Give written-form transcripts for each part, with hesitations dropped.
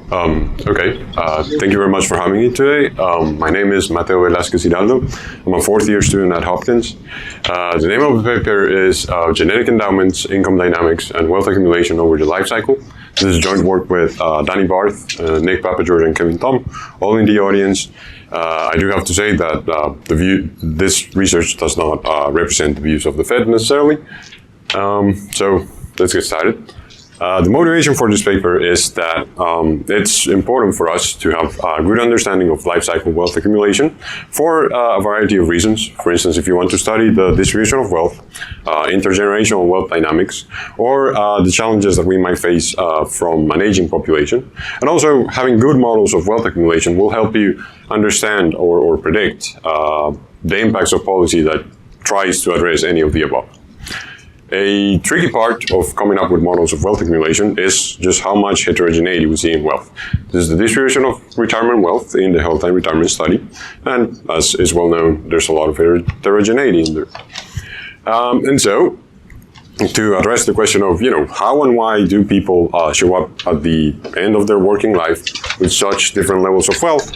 Thank you very much for having me today. My name is Mateo Vela squez Giraldo. I'm a fourth year student at Hopkins. The name of the paper is Genetic Endowments, Income Dynamics, and Wealth Accumulation over the Lifecycle. This is joint work with Danny Barth, Nick Papajord, and Kevin Tom, all in the audience. I do have to say that this research does not represent the views of the Fed necessarily. So let's get started. The motivation for this paper is that it's important for us to have a good understanding of life cycle wealth accumulation for a variety of reasons. For instance, if you want to study the distribution of wealth, intergenerational wealth dynamics, or the challenges that we might face from an aging population. And also, having good models of wealth accumulation will help you understand or predict the impacts of policy that tries to address any of the above. A tricky part of coming up with models of wealth accumulation is just how much heterogeneity we see in wealth. This is the distribution of retirement wealth in the Health and Retirement Study, and as is well known, there's a lot of heterogeneity in there. And so, to address the question of, how and why do people show up at the end of their working life with such different levels of wealth,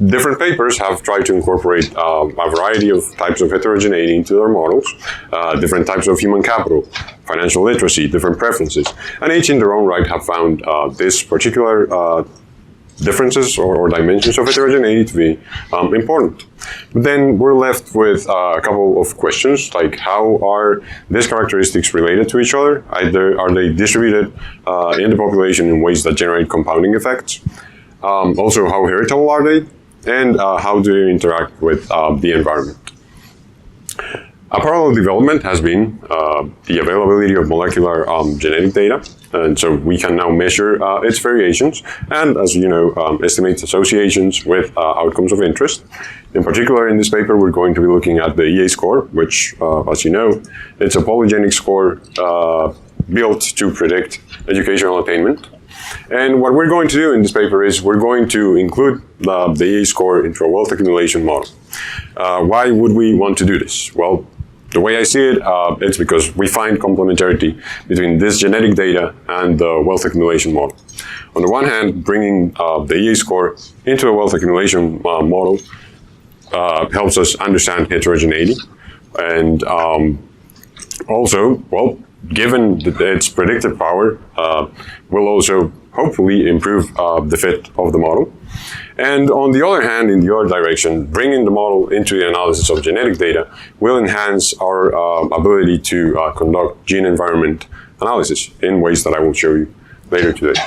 different papers have tried to incorporate a variety of types of heterogeneity into their models, different types of human capital, financial literacy, different preferences, and each in their own right have found this particular differences or dimensions of heterogeneity to be important. But then we're left with a couple of questions, like how are these characteristics related to each other? Are they distributed in the population in ways that generate compounding effects? Also, how heritable are they? And how do they interact with the environment? A parallel development has been the availability of molecular genetic data. And so we can now measure its variations and, as you know, estimate associations with outcomes of interest. In particular, in this paper, we're going to be looking at the EA score, which, as you know, it's a polygenic score built to predict educational attainment. And what we're going to do in this paper is we're going to include the EA score into a wealth accumulation model. Why would we want to do this? Well, the way I see it, it's because we find complementarity between this genetic data and the wealth accumulation model. On the one hand, bringing the EA score into a wealth accumulation model helps us understand heterogeneity. And also, well, given its predictive power, will also hopefully improve the fit of the model. And on the other hand, in the other direction, bringing the model into the analysis of genetic data will enhance our ability to conduct gene environment analysis in ways that I will show you later today.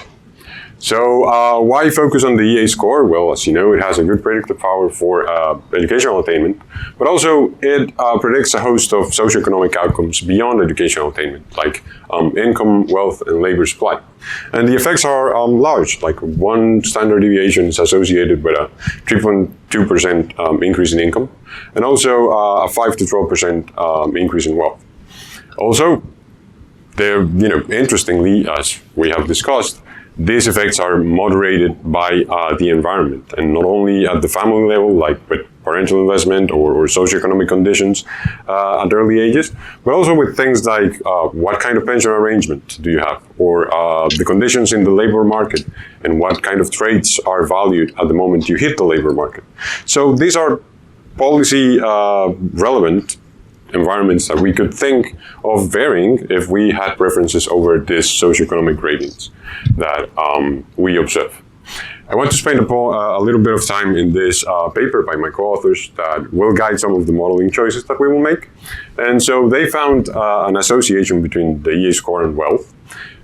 So why focus on the EA score? Well, as you know, it has a good predictive power for educational attainment, but also it predicts a host of socioeconomic outcomes beyond educational attainment, like income, wealth, and labor supply. And the effects are large, like one standard deviation is associated with a 3.2% increase in income, and also a 5 to 12% increase in wealth. Also, interestingly, as we have discussed, these effects are moderated by the environment, and not only at the family level, like with parental investment or socioeconomic conditions at early ages, but also with things like what kind of pension arrangement do you have, or the conditions in the labor market, and what kind of traits are valued at the moment you hit the labor market. So these are policy relevant environments that we could think of varying if we had preferences over these socioeconomic gradients that we observe. I want to spend a little bit of time in this paper by my co-authors that will guide some of the modeling choices that we will make. And so they found an association between the EA score and wealth.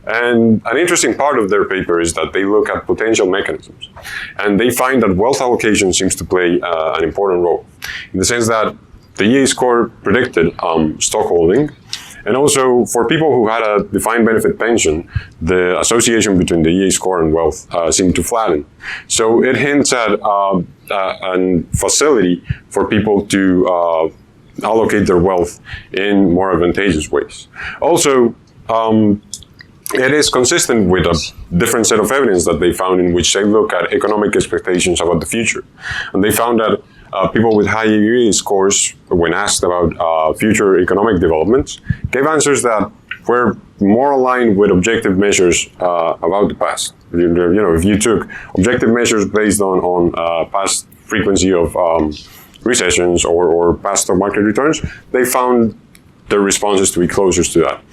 And an interesting part of their paper is that they look at potential mechanisms. And they find that wealth allocation seems to play an important role, in the sense that the EA score predicted stockholding, and also for people who had a defined benefit pension, the association between the EA score and wealth seemed to flatten. So it hints at a facility for people to allocate their wealth in more advantageous ways. Also, it is consistent with a different set of evidence that they found in which they look at economic expectations about the future. And they found that people with high EA scores, when asked about future economic developments, gave answers that we're more aligned with objective measures about the past. If you took objective measures based on past frequency of recessions or past stock market returns, they found their responses to be closer to that.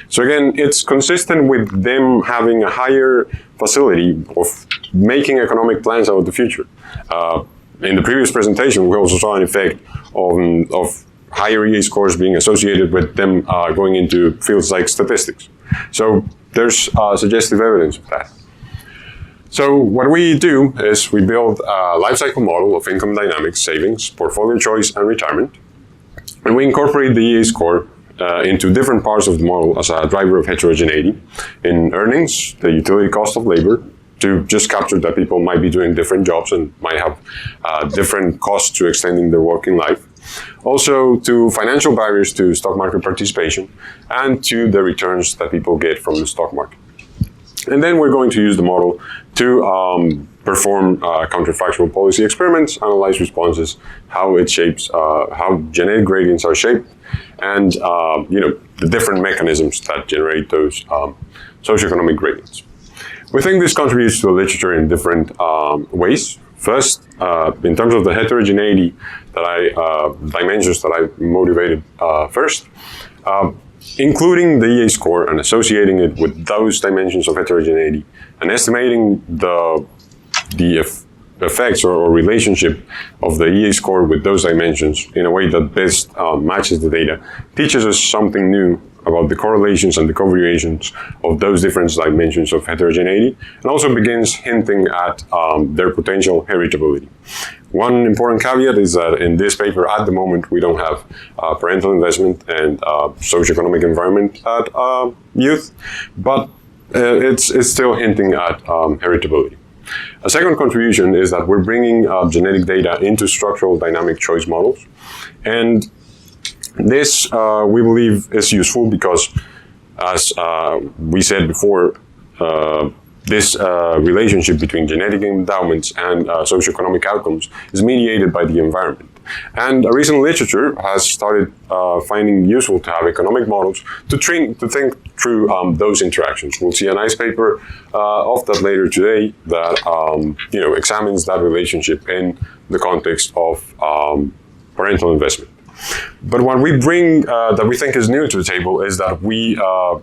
So again, it's consistent with them having a higher facility of making economic plans about the future. In the previous presentation, we also saw an effect of higher EA scores being associated with them going into fields like statistics. So there's suggestive evidence of that. So what we do is we build a lifecycle model of income dynamics, savings, portfolio choice, and retirement. And we incorporate the EA score into different parts of the model as a driver of heterogeneity in earnings, the utility cost of labor, to just capture that people might be doing different jobs and might have different costs to extending their working life. Also to financial barriers to stock market participation and to the returns that people get from the stock market. And then we're going to use the model to perform counterfactual policy experiments, analyze responses, how it shapes, how genetic gradients are shaped, and the different mechanisms that generate those socioeconomic gradients. We think this contributes to the literature in different ways. First, in terms of the heterogeneity dimensions that I motivated first, including the EA score and associating it with those dimensions of heterogeneity and estimating the effects or relationship of the EA score with those dimensions in a way that best matches the data teaches us something new about the correlations and the covariations of those different dimensions of heterogeneity, and also begins hinting at their potential heritability. One important caveat is that in this paper, at the moment, we don't have parental investment and socioeconomic environment at youth, but it's still hinting at heritability. A second contribution is that we're bringing genetic data into structural dynamic choice models, and this, we believe, is useful because, as we said before, this relationship between genetic endowments and socioeconomic outcomes is mediated by the environment. And a recent literature has started finding useful to have economic models to think through those interactions. We'll see a nice paper of that later today that examines that relationship in the context of parental investment. But what we bring that we think is new to the table is that we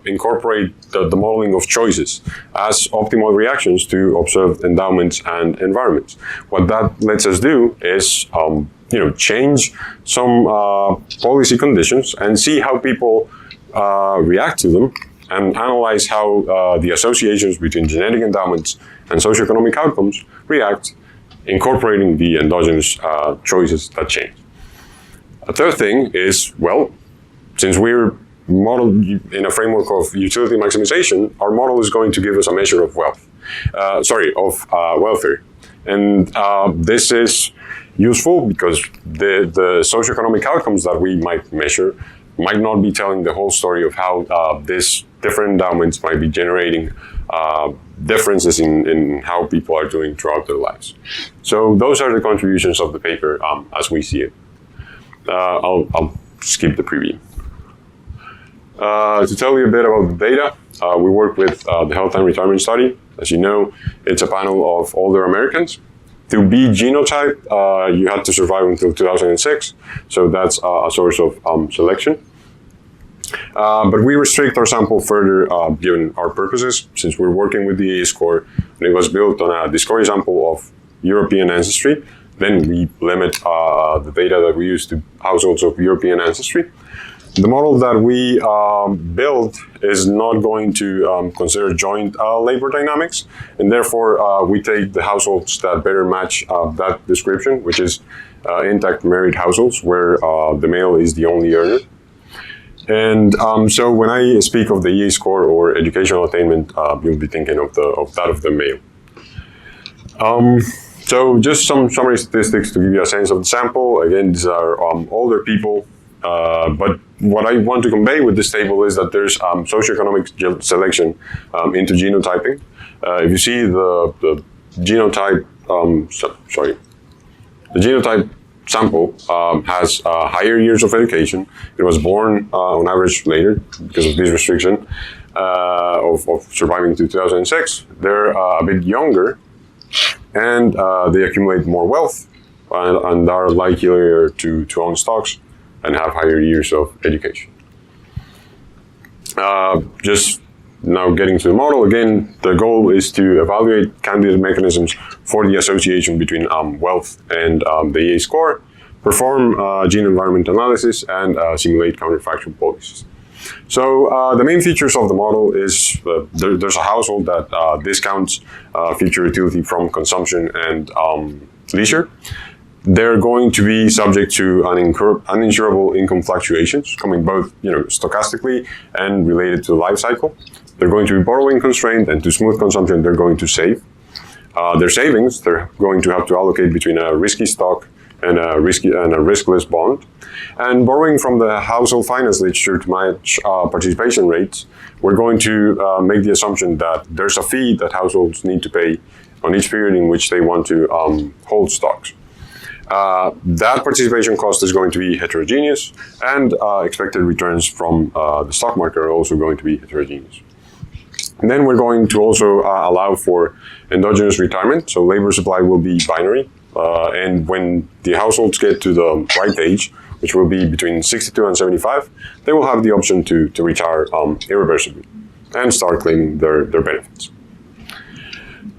incorporate the modeling of choices as optimal reactions to observed endowments and environments. What that lets us do is change some policy conditions and see how people react to them and analyze how the associations between genetic endowments and socioeconomic outcomes react, incorporating the endogenous choices that change. A third thing is, since we're modeled in a framework of utility maximization, our model is going to give us a measure of welfare. And this is useful because the socioeconomic outcomes that we might measure might not be telling the whole story of how these different endowments might be generating differences in how people are doing throughout their lives. So those are the contributions of the paper as we see it. I'll skip the preview. To tell you a bit about the data, we work with the Health and Retirement Study. As you know, it's a panel of older Americans. To be genotyped, you had to survive until 2006, so that's a source of selection. But we restrict our sample further given our purposes, since we're working with the EA score, and it was built on a discovery sample of European ancestry. Then we limit the data that we use to households of European ancestry. The model that we build is not going to consider joint labor dynamics, and therefore we take the households that better match that description, which is intact married households where the male is the only earner. And so when I speak of the EA score or educational attainment, you'll be thinking of that of the male. So just some summary statistics to give you a sense of the sample. Again, these are older people, but what I want to convey with this table is that there's socioeconomic selection into genotyping. If you see the genotype sample has higher years of education. It was born on average later because of this restriction of surviving to 2006. They're a bit younger, and they accumulate more wealth and are likelier to own stocks and have higher years of education. Just now getting to the model, again, the goal is to evaluate candidate mechanisms for the association between wealth and the EA score, perform gene environment analysis, and simulate counterfactual policies. So the main features of the model is there's a household that discounts future utility from consumption and leisure. They're going to be subject to uninsurable income fluctuations, coming both stochastically and related to the life cycle. They're going to be borrowing constrained, and to smooth consumption, they're going to save. Their savings, they're going to have to allocate between a risky stock and a riskless bond. And borrowing from the household finance literature to match participation rates, we're going to make the assumption that there's a fee that households need to pay on each period in which they want to hold stocks. That participation cost is going to be heterogeneous, and expected returns from the stock market are also going to be heterogeneous. And then we're going to also allow for endogenous retirement, so labor supply will be binary, and when the households get to the right age, which will be between 62 and 75, they will have the option to retire irreversibly and start claiming their benefits.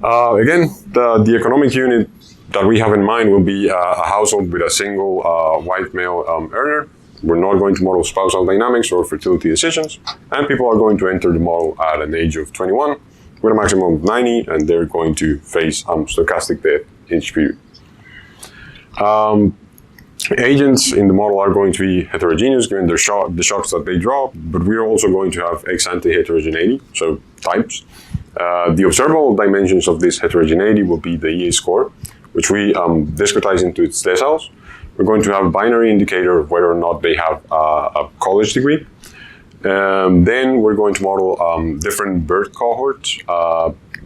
Again, the economic unit that we have in mind will be a household with a single white male earner. We're not going to model spousal dynamics or fertility decisions, and people are going to enter the model at an age of 21 with a maximum of 90, and they're going to face stochastic death each period. Agents in the model are going to be heterogeneous given the shocks that they draw, but we're also going to have ex-ante heterogeneity, so types. The observable dimensions of this heterogeneity will be the EA score, which we discretize into its deciles. We're going to have a binary indicator of whether or not they have a college degree. Then we're going to model different birth cohorts.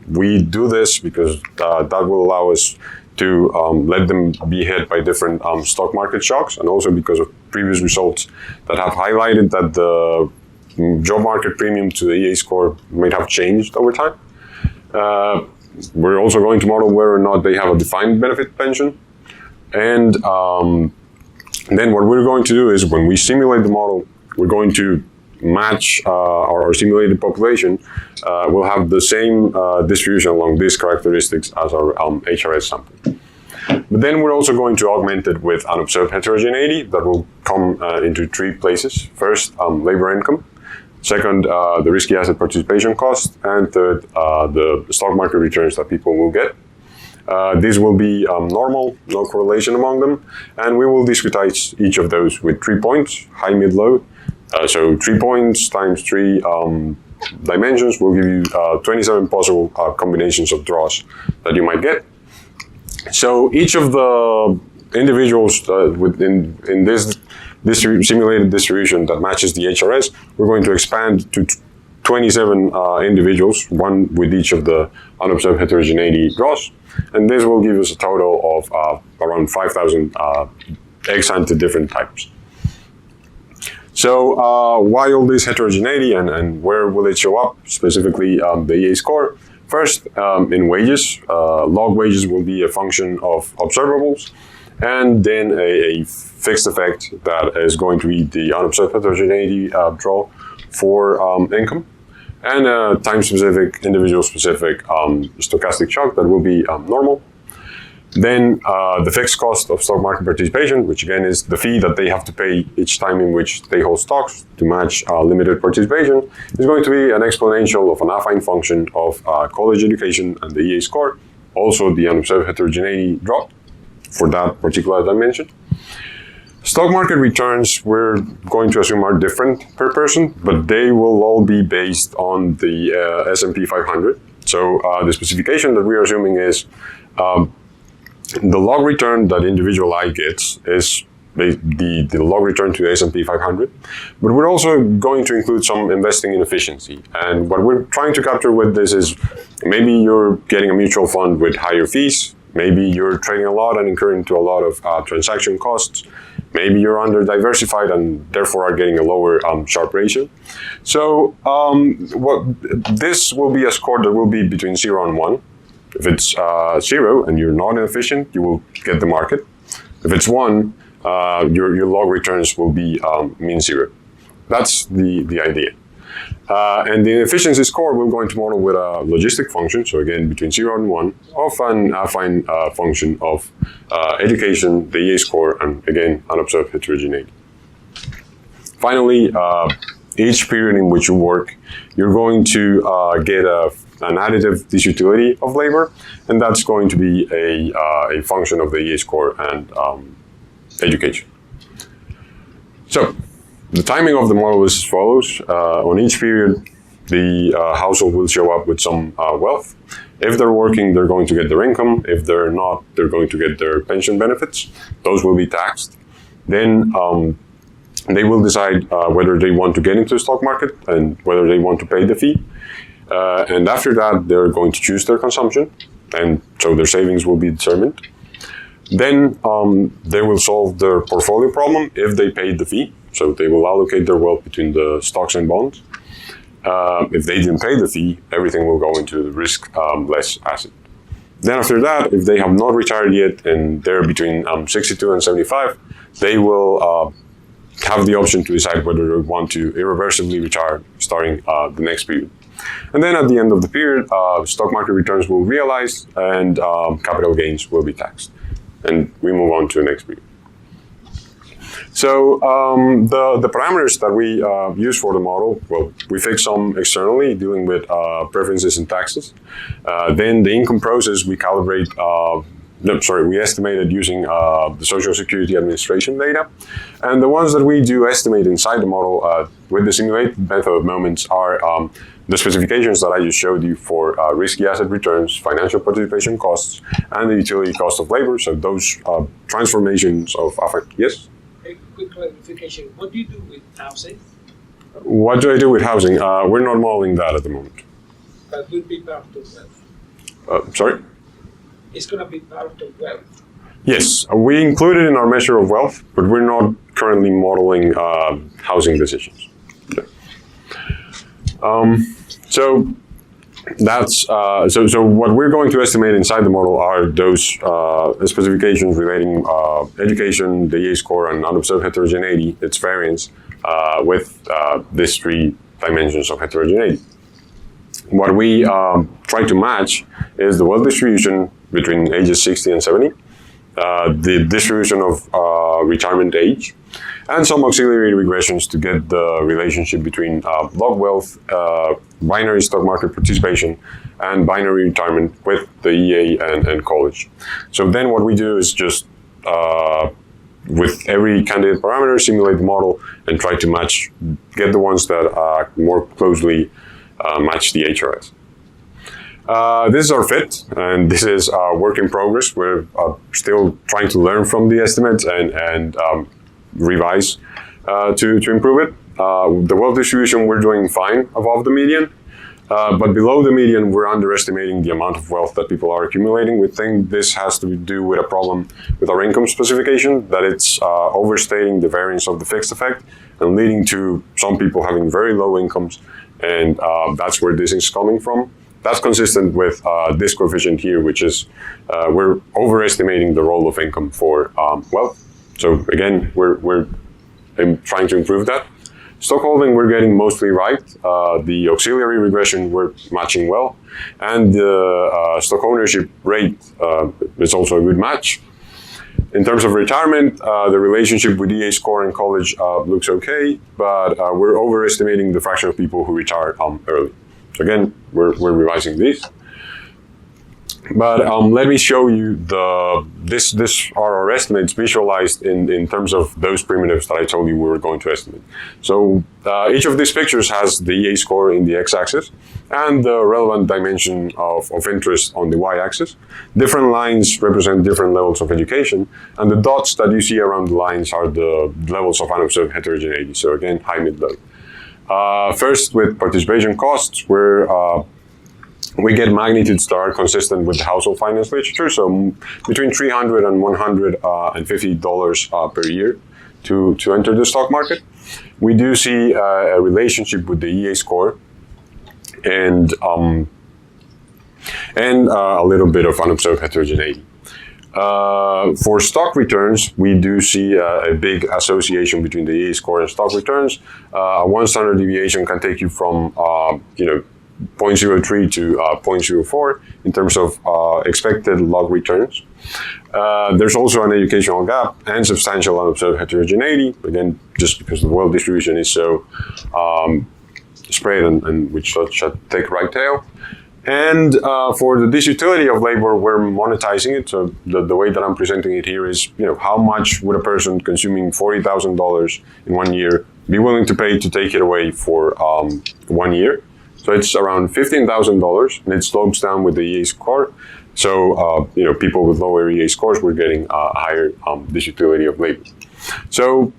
We do this because that will allow us to let them be hit by different stock market shocks, and also because of previous results that have highlighted that the job market premium to the EA score might have changed over time. We're also going to model whether or not they have a defined benefit pension. And then what we're going to do is when we simulate the model, we're going to match our simulated population. We'll have the same distribution along these characteristics as our HRS sample. But then we're also going to augment it with unobserved heterogeneity that will come into three places. First, labor income. Second, the risky asset participation cost. And third, the stock market returns that people will get. These will be normal, no correlation among them. And we will discretize each of those with 3 points, high, mid, low. So 3 points times 3 dimensions will give you 27 possible combinations of draws that you might get. So each of the individuals in this simulated distribution that matches the HRS, we're going to expand to 27 individuals, one with each of the unobserved heterogeneity draws. And this will give us a total of around 5,000 ex-ante different types. So why all this heterogeneity and where will it show up, specifically the EA score? First, in wages, log wages will be a function of observables, and then a fixed effect that is going to be the unobserved heterogeneity draw for income, and a time-specific, individual-specific stochastic shock that will be normal. Then the fixed cost of stock market participation, which again is the fee that they have to pay each time in which they hold stocks to match limited participation, is going to be an exponential of an affine function of college education and the EA score, also the unobserved heterogeneity drop for that particular dimension. Stock market returns, we're going to assume are different per person, but they will all be based on the S&P 500. So the specification that we are assuming is the log return that individual I gets is the log return to the S&P 500, but we're also going to include some investing in efficiency. And what we're trying to capture with this is maybe you're getting a mutual fund with higher fees, Maybe you're trading a lot and incurring to a lot of transaction costs. Maybe you're under diversified and therefore are getting a lower Sharpe ratio. So this will be a score that will be between 0 and 1. If it's 0 and you're not inefficient, you will get the market. If it's 1, your log returns will be mean 0. That's the idea. And the efficiency score we're going to model with a logistic function, so again between 0 and 1, of an affine function of education, the EA score, and again unobserved heterogeneity. Finally, each period in which you work, you're going to get an additive disutility of labor, and that's going to be a function of the EA score and education. So, the timing of the model is as follows. On each period, the household will show up with some wealth. If they're working, they're going to get their income. If they're not, they're going to get their pension benefits. Those will be taxed. Then they will decide whether they want to get into the stock market and whether they want to pay the fee. And after that, they're going to choose their consumption. And so their savings will be determined. Then they will solve their portfolio problem if they paid the fee. So they will allocate their wealth between the stocks and bonds. If they didn't pay the fee, everything will go into the risk-less asset. Then after that, if they have not retired yet and they're between 62 and 75, they will have the option to decide whether they want to irreversibly retire starting the next period. And then at the end of the period, stock market returns will realize and capital gains will be taxed. And we move on to the next period. So the parameters that we use for the model, well, we fix some externally dealing with preferences and taxes. Then the income process we calibrate, we estimate it using the Social Security Administration data. And the ones that we do estimate inside the model with the simulated method of moments are the specifications that I just showed you for risky asset returns, financial participation costs, and the utility cost of labor. So those transformations of affect. Yes? A quick clarification. What do you do with housing? What do I do with housing? We're not modeling that at the moment. That will be part of wealth. Sorry? It's going to be part of wealth. Yes, we include it in our measure of wealth, but we're not currently modeling housing decisions. Okay. So that's so what we're going to estimate inside the model are those specifications relating education, the EA score, and unobserved heterogeneity, its variance, with these 3 dimensions of heterogeneity. What we try to match is the wealth distribution between ages 60 and 70, the distribution of retirement age, and some auxiliary regressions to get the relationship between log wealth, binary stock market participation, and binary retirement with the EA and college. So then what we do is just, with every candidate parameter, simulate the model and try to get the ones that more closely match the HRS. This is our fit, and this is a work in progress. We're still trying to learn from the estimates and revise to improve it. The wealth distribution, we're doing fine above the median, but below the median, we're underestimating the amount of wealth that people are accumulating. We think this has to do with a problem with our income specification, that it's overstating the variance of the fixed effect and leading to some people having very low incomes, and that's where this is coming from. That's consistent with this coefficient here, which is we're overestimating the role of income for wealth. So again, we're trying to improve that. Stockholding, we're getting mostly right. The auxiliary regression, we're matching well. And the stock ownership rate is also a good match. In terms of retirement, the relationship with EA score and college looks okay, but we're overestimating the fraction of people who retire early. So again, we're revising these. But let me show you this are our estimates visualized in terms of those primitives that I told you we were going to estimate. So each of these pictures has the EA score in the x-axis and the relevant dimension of interest on the y-axis. Different lines represent different levels of education, and the dots that you see around the lines are the levels of unobserved heterogeneity. So again, high, mid, low. First, with participation costs, we're we get magnitudes that are consistent with the household finance literature, so between $300 and $150 per year to enter the stock market. We do see a relationship with the EA score and a little bit of unobserved heterogeneity. For stock returns, we do see a big association between the EA score and stock returns. One standard deviation can take you from 0.03 to 0.04 in terms of expected log returns. There's also an educational gap and substantial unobserved heterogeneity, again, just because the wealth distribution is so spread and which should take right tail. And for the disutility of labor, we're monetizing it. So the way that I'm presenting it here is, how much would a person consuming $40,000 in 1 year be willing to pay to take it away for 1 year? So it's around $15,000, and it slopes down with the EA score. So people with lower EA scores were getting a higher disutility of labor. So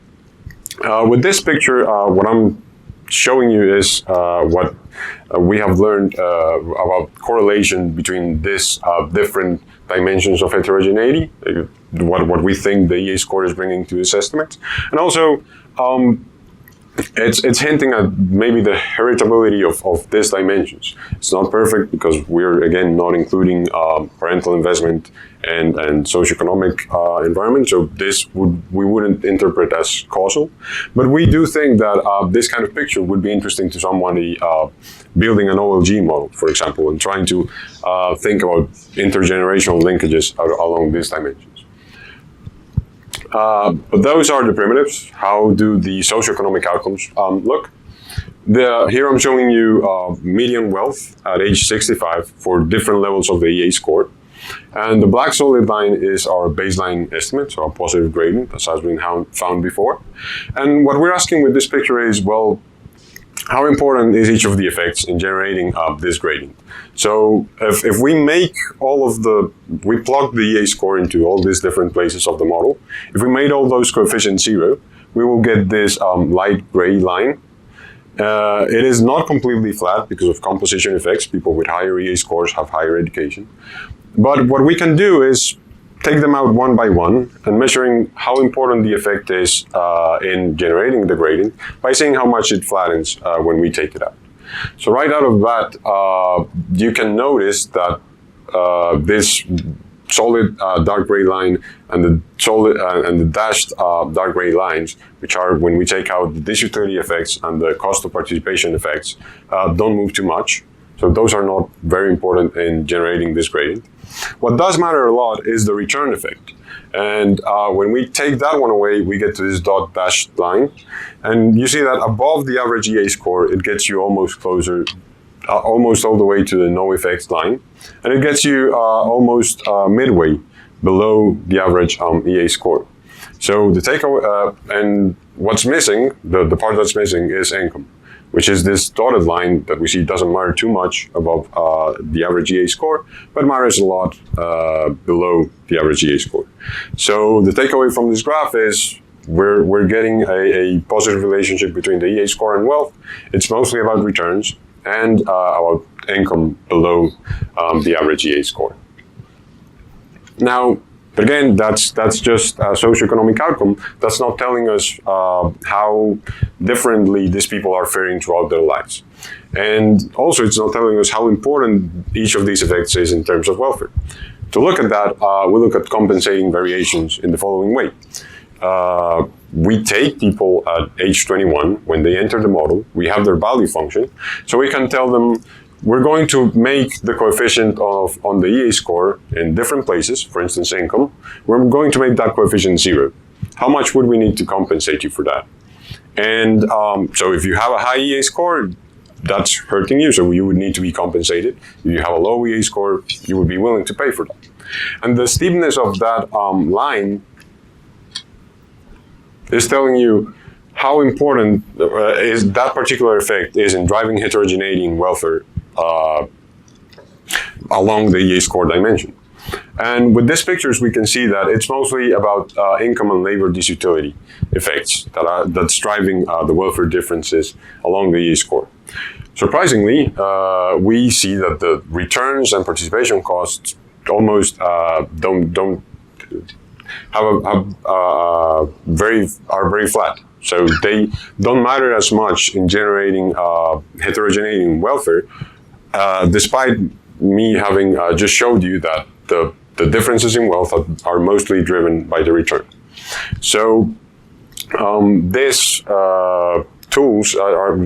with this picture, what I'm showing you is what we have learned about correlation between these different dimensions of heterogeneity, what we think the EA score is bringing to this estimate, and also it's hinting at maybe the heritability of these dimensions. It's not perfect because we're, again, not including parental investment and socioeconomic environment, so we wouldn't interpret as causal. But we do think that this kind of picture would be interesting to somebody building an OLG model, for example, and trying to think about intergenerational linkages along these dimensions. But those are the primitives. How do the socioeconomic outcomes look? Here I'm showing you median wealth at age 65 for different levels of the EA score. And the black solid line is our baseline estimate, so our positive gradient, as has been found before. And what we're asking with this picture is, well, how important is each of the effects in generating this gradient? So if we make we plug the EA score into all these different places of the model, if we made all those coefficients 0, we will get this light gray line. It is not completely flat because of composition effects. People with higher EA scores have higher education. But what we can do is take them out one by one and measuring how important the effect is in generating the gradient by seeing how much it flattens when we take it out. So right out of that, you can notice that this solid dark gray line and the solid and the dashed dark gray lines, which are when we take out the disutility effects and the cost of participation effects, don't move too much. So those are not very important in generating this gradient. What does matter a lot is the return effect. And when we take that one away, we get to this dot dashed line. And you see that above the average EA score, it gets you almost closer, almost all the way to the no effects line. And it gets you almost midway below the average EA score. So the takeaway, and what's missing, the part that's missing is income, which is this dotted line that we see doesn't matter too much above the average EA score, but matters a lot below the average EA score. So the takeaway from this graph is we're getting a positive relationship between the EA score and wealth. It's mostly about returns and about income below the average EA score. Now, again, that's just a socioeconomic outcome. That's not telling us how differently these people are faring throughout their lives. And also, it's not telling us how important each of these effects is in terms of welfare. To look at that, we look at compensating variations in the following way. We take people at age 21, when they enter the model, we have their value function, so we can tell them, we're going to make the coefficient on the EA score in different places, for instance, income. We're going to make that coefficient 0. How much would we need to compensate you for that? And so if you have a high EA score, that's hurting you, so you would need to be compensated. If you have a low EA score, you would be willing to pay for that. And the steepness of that line is telling you how important is that particular effect is in driving heterogeneity in welfare along the EA score dimension. And with these pictures, we can see that it's mostly about income and labor disutility effects that's driving the welfare differences along the EA score. surprisingly, we see that the returns and participation costs almost don't are very flat. So they don't matter as much in generating heterogeneity in welfare, despite me having just showed you that the differences in wealth are mostly driven by the return. So this tools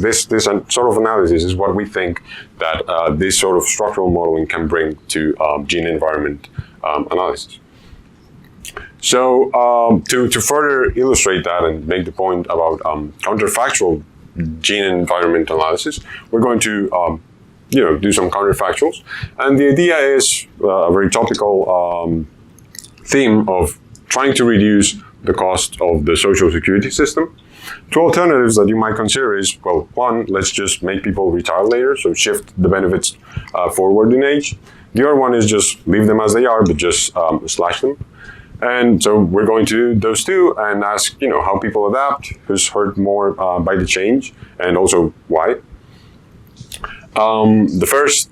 this sort of analysis is what we think that this sort of structural modeling can bring to gene environment analysis. So to further illustrate that and make the point about counterfactual gene environment analysis, we're going to do some counterfactuals, and the idea is a very topical theme of trying to reduce the cost of the social security system. Two alternatives that you might consider is, well, one, let's just make people retire later, so shift the benefits forward in age. The other one is just leave them as they are, but just slash them. And so we're going to do those two and ask, how people adapt, who's hurt more by the change, and also why. The first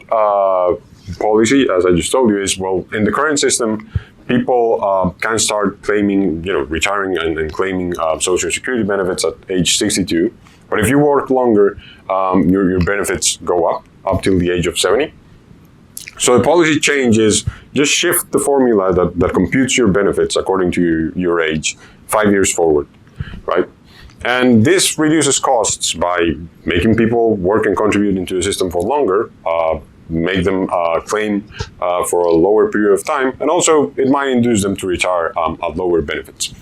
policy, as I just told you, is, well, in the current system, people can start claiming, retiring and claiming Social Security benefits at age 62. But if you work longer, your benefits go up till the age of 70. So the policy change is just shift the formula that computes your benefits according to your age 5 years forward, right? And this reduces costs by making people work and contribute into the system for longer, make them claim for a lower period of time, and also it might induce them to retire at lower benefits.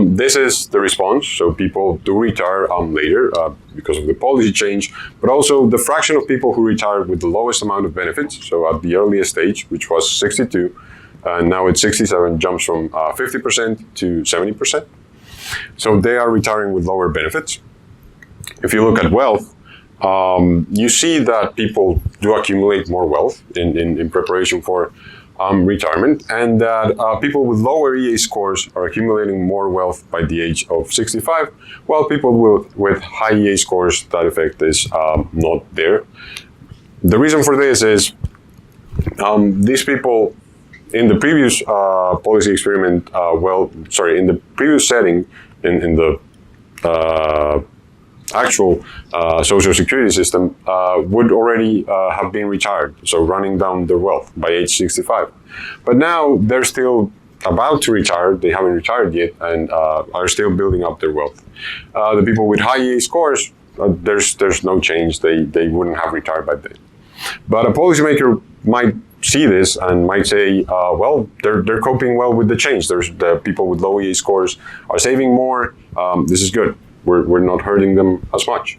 This is the response. So people do retire later because of the policy change, but also the fraction of people who retire with the lowest amount of benefits, so at the earliest stage, which was 62, and now it's 67, jumps from 50% to 70%. So they are retiring with lower benefits. If you look at wealth, you see that people do accumulate more wealth in preparation for retirement, and that people with lower EA scores are accumulating more wealth by the age of 65, while people with high EA scores, that effect is not there. The reason for this is these people in the previous policy experiment, in the previous setting, in the actual social security system, would already have been retired, so running down their wealth by age 65. But now they're still about to retire, they haven't retired yet, and are still building up their wealth. The people with high EA scores, there's no change, they wouldn't have retired by then. But a policymaker might see this and might say, well, they're coping well with the change. There's the people with low EA scores are saving more. This is good. We're not hurting them as much.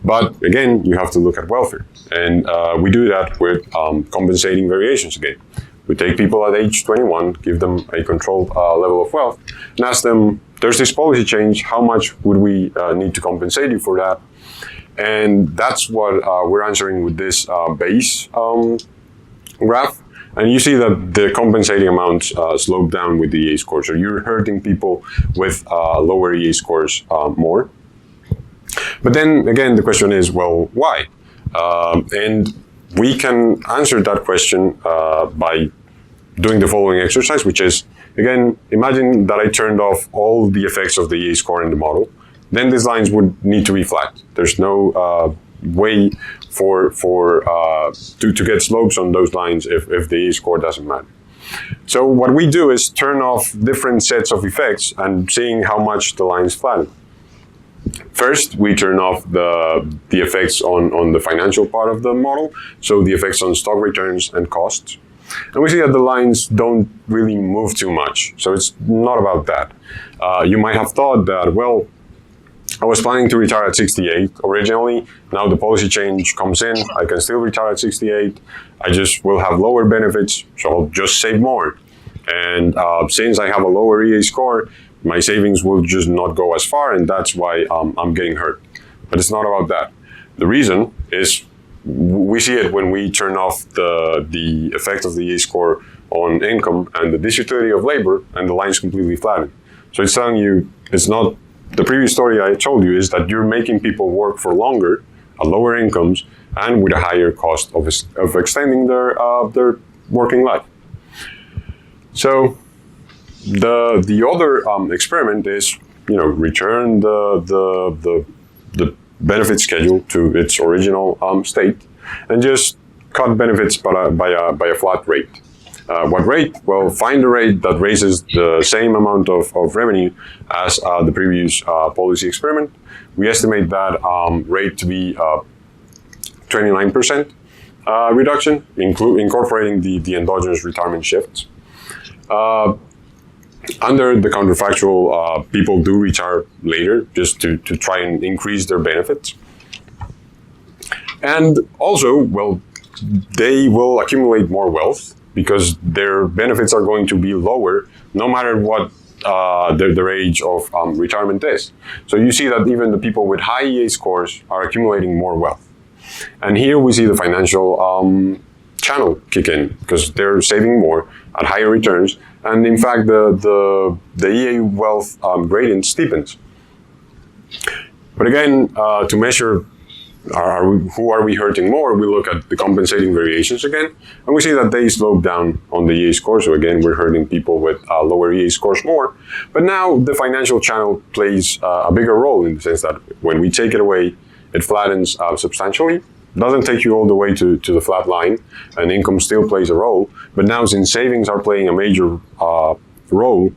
But again, you have to look at welfare. And we do that with compensating variations again. We take people at age 21, give them a controlled level of wealth, and ask them, there's this policy change, how much would we need to compensate you for that? And that's what we're answering with this base graph. And you see that the compensating amounts slope down with the EA score. So you're hurting people with lower EA scores more. But then again, the question is, well, why? And we can answer that question by doing the following exercise, which is, again, imagine that I turned off all the effects of the EA score in the model. Then these lines would need to be flat. There's no way to get slopes on those lines if the EA score doesn't matter. So what we do is turn off different sets of effects and seeing how much the lines flatten. First, we turn off the effects on the financial part of the model, so the effects on stock returns and costs. And we see that the lines don't really move too much, so it's not about that. You might have thought that, well, I was planning to retire at 68 originally. Now the policy change comes in. I can still retire at 68. I just will have lower benefits, so I'll just save more. And since I have a lower EA score, my savings will just not go as far, and that's why I'm getting hurt. But it's not about that. The reason is we see it when we turn off the effect of the EA score on income and the disutility of labor, and the lines completely flatten. So it's telling you it's not the previous story I told you is that you're making people work for longer, at lower incomes, and with a higher cost of extending their working life. So the other experiment is, return the benefit schedule to its original state, and just cut benefits by a flat rate. What rate? Well, find a rate that raises the same amount of revenue as the previous policy experiment. We estimate that rate to be 29% reduction, incorporating the endogenous retirement shifts. Under the counterfactual, people do retire later just to try and increase their benefits. And also, well, they will accumulate more wealth because their benefits are going to be lower no matter what their age of retirement is. So you see that even the people with high EA scores are accumulating more wealth. And here we see the financial channel kick in because they're saving more at higher returns. And in fact, the EA wealth gradient steepens. But again, to measure who are we hurting more, we look at the compensating variations again, and we see that they slope down on the EA score. So again, we're hurting people with lower EA scores more. But now the financial channel plays a bigger role in the sense that when we take it away, it flattens substantially. Doesn't take you all the way to the flat line, and income still plays a role. But now, since savings are playing a major role,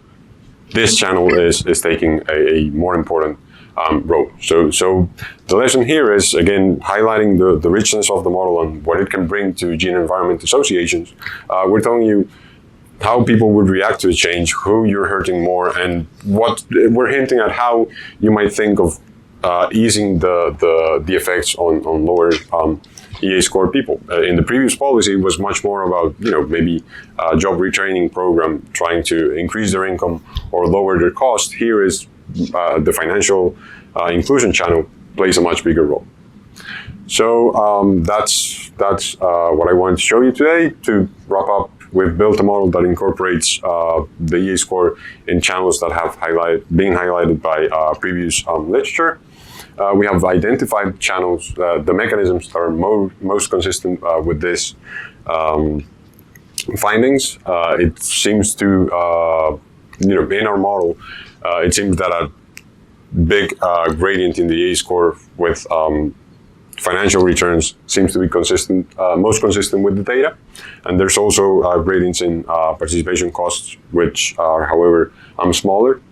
this channel is taking a more important role. So the lesson here is, again, highlighting the richness of the model and what it can bring to gene-environment associations. We're telling you how people would react to a change, who you're hurting more, and what we're hinting at how you might think of easing the effects on lower EA score people. In the previous policy, it was much more about maybe a job retraining program trying to increase their income or lower their cost. Here is the financial inclusion channel plays a much bigger role. So that's what I wanted to show you today. To wrap up, we've built a model that incorporates the EA score in channels that have been highlighted by previous literature. We have identified channels, the mechanisms that are most consistent with this findings. It seems to, in our model, it seems that a big gradient in the EA score with financial returns seems to be consistent, most consistent with the data. And there's also gradients in participation costs, which are, however, smaller.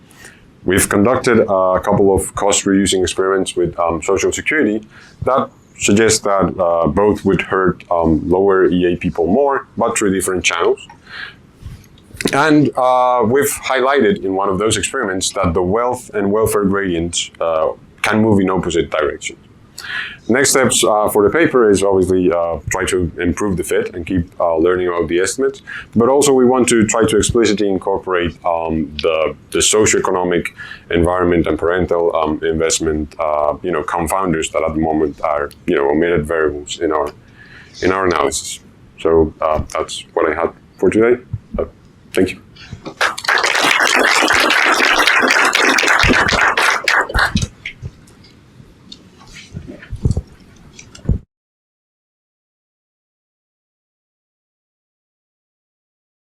We've conducted a couple of cost-reducing experiments with Social Security that suggest that both would hurt lower EA people more, but through different channels. And we've highlighted in one of those experiments that the wealth and welfare gradients can move in opposite directions. Next steps for the paper is obviously try to improve the fit and keep learning about the estimates, but also we want to try to explicitly incorporate the socioeconomic environment and parental investment, confounders that at the moment are omitted variables in our analysis. So that's what I had for today. Thank you.